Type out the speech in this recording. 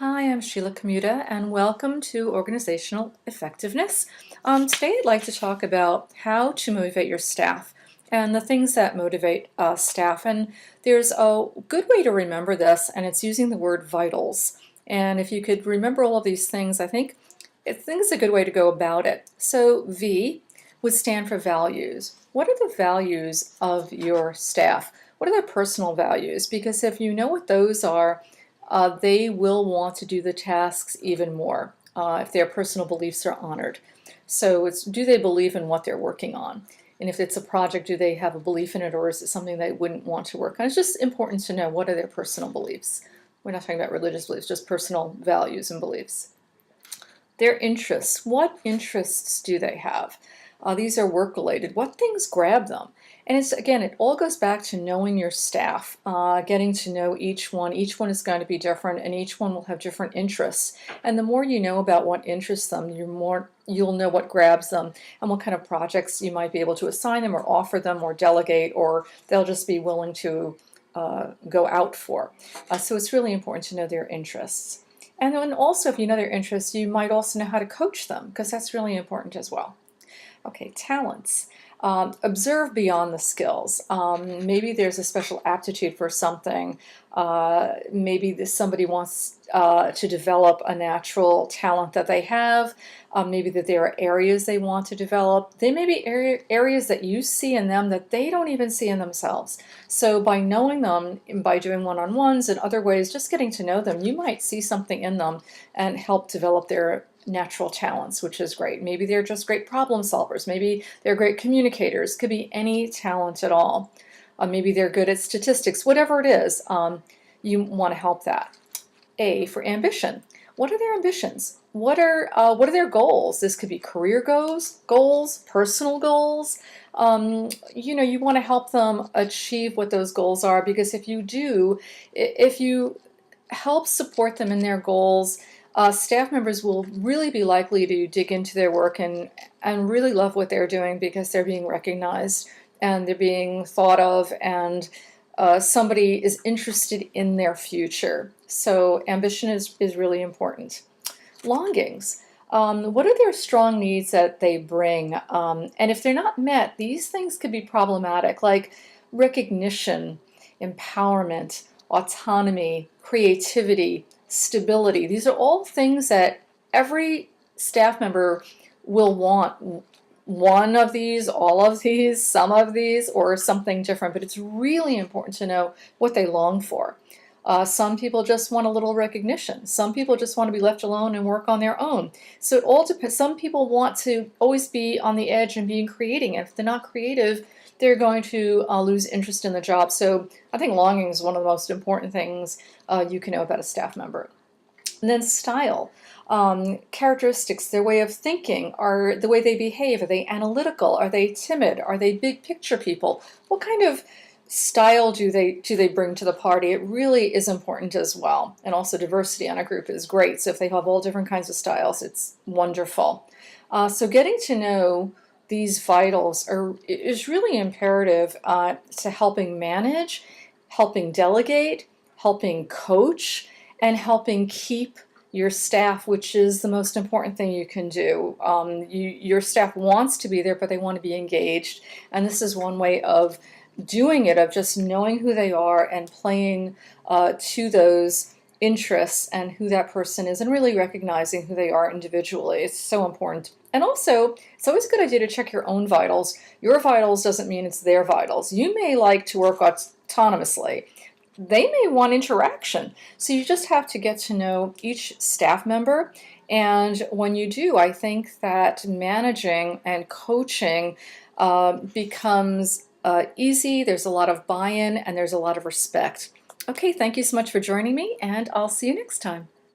Hi, I'm Sheila Commuta, and welcome to Organizational Effectiveness. Today I'd like to talk about how to motivate your staff and the things that motivate staff. And there's a good way to remember this, and it's using the word vitals. And if you could remember all of these things, I think it's a good way to go about it. So V would stand for values. What are the values of your staff? What are their personal values? Because if you know what those are, they will want to do the tasks even more if their personal beliefs are honored. So do they believe in what they're working on? And if it's a project, do they have a belief in it, or is it something they wouldn't want to work on? It's just important to know what are their personal beliefs. We're not talking about religious beliefs, just personal values and beliefs. Their interests. What interests do they have? These are work-related. What things grab them? And again, it all goes back to knowing your staff, getting to know each one. Each one is going to be different, and each one will have different interests. And the more you know about what interests them, you'll know what grabs them and what kind of projects you might be able to assign them or offer them or delegate, or they'll just be willing to go out for. So it's really important to know their interests. And then also, if you know their interests, you might also know how to coach them, because that's really important as well. Okay, talents. Observe beyond the skills. Maybe there's a special aptitude for something. Maybe somebody wants to develop a natural talent that they have. Maybe that there are areas they want to develop. They may be areas that you see in them that they don't even see in themselves. So by knowing them, by doing one-on-ones and other ways, just getting to know them, you might see something in them and help develop their natural talents, which is great. Maybe they're just great problem solvers. Maybe they're great communicators. Could be any talent at all. Maybe they're good at statistics. Whatever it is, you want to help that. A for ambition. What are their ambitions? What are their goals? This could be career goals, personal goals. You want to help them achieve what those goals are, because if you help support them in their goals, staff members will really be likely to dig into their work and really love what they're doing, because they're being recognized and they're being thought of, and somebody is interested in their future. So ambition is really important. Longings. What are their strong needs that they bring? And if they're not met, these things could be problematic, like recognition, empowerment, autonomy, creativity, stability. These are all things that every staff member will want. One of these, all of these, some of these, or something different. But it's really important to know what they long for. Some people just want a little recognition. Some people just want to be left alone and work on their own. So it all depends. Some people want to always be on the edge and being creating. If they're not creative, they're going to lose interest in the job. So I think longing is one of the most important things you can know about a staff member. And then style. Characteristics, their way of thinking, or the way they behave. Are they analytical? Are they timid? Are they big picture people? What kind of style do they bring to the party? It really is important as well. And also diversity on a group is great. So if they have all different kinds of styles, it's wonderful. So getting to know these vitals is really imperative to helping manage, helping delegate, helping coach, and helping keep your staff, which is the most important thing you can do. Your staff wants to be there, but they want to be engaged. And this is one way of doing it, of just knowing who they are and playing to those interests and who that person is, and really recognizing who they are individually. It's so important. And also, it's always a good idea to check your own vitals. Your vitals doesn't mean it's their vitals. You may like to work autonomously. They may want interaction. So you just have to get to know each staff member. And when you do, I think that managing and coaching becomes easy. There's a lot of buy-in and there's a lot of respect. Okay, thank you so much for joining me, and I'll see you next time.